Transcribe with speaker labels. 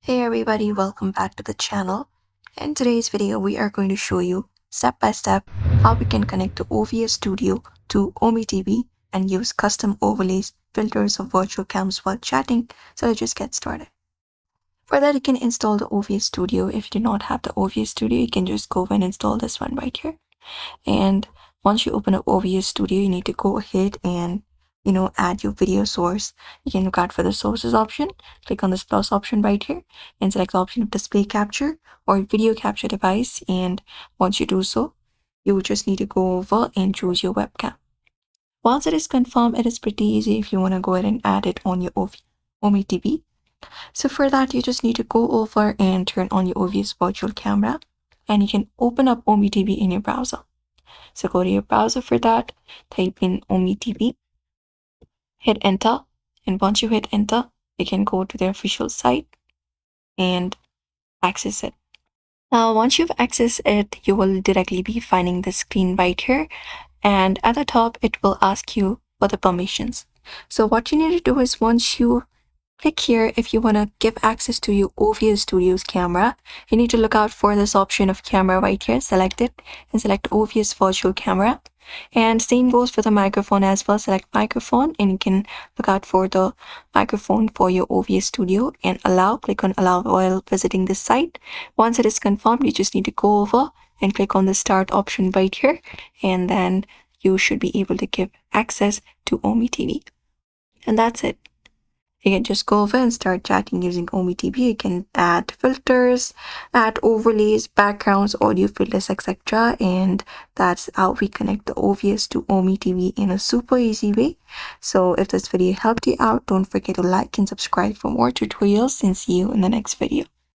Speaker 1: Hey everybody, welcome back to the channel. In today's video, we are going to show you step by step how we can connect the OBS Studio to OmeTV and use custom overlays, filters, or virtual cams while chatting. So let's just get started. For that, you can install the OBS Studio. If you do not have the OBS Studio, you can just go and install this one right here. And once you open up OBS Studio, you need to go ahead and add your video source. You can look out for the sources option, click on this plus option right here and select the option of display capture or video capture device. And once you do so, you will just need to go over and choose your webcam. Once it is confirmed, it is pretty easy if you want to go ahead and add it on your OmeTV. So for that, you just need to go over and turn on your OBS virtual camera and you can open up OmeTV in your browser. So go to your browser for that, type in OmeTV, hit enter, and once you hit enter, you can go to their official site and access it. Now, once you've accessed it, you will directly be finding the screen right here, and at the top, it will ask you for the permissions. So what you need to do is once you click here, if you want to give access to your OBS Studio's camera, you need to look out for this option of camera right here, select it, and select OBS virtual camera. And same goes for the microphone as well. Select microphone and you can look out for the microphone for your OBS Studio and click on allow while visiting this site. Once it is confirmed, you just need to go over and click on the start option right here, and then you should be able to give access to OmeTV. And that's it. You can just go over and start chatting using OmeTV. You can add filters, add overlays, backgrounds, audio filters, etc. And that's how we connect the OBS to OmeTV in a super easy way. So if this video helped you out, don't forget to like and subscribe for more tutorials, and see you in the next video.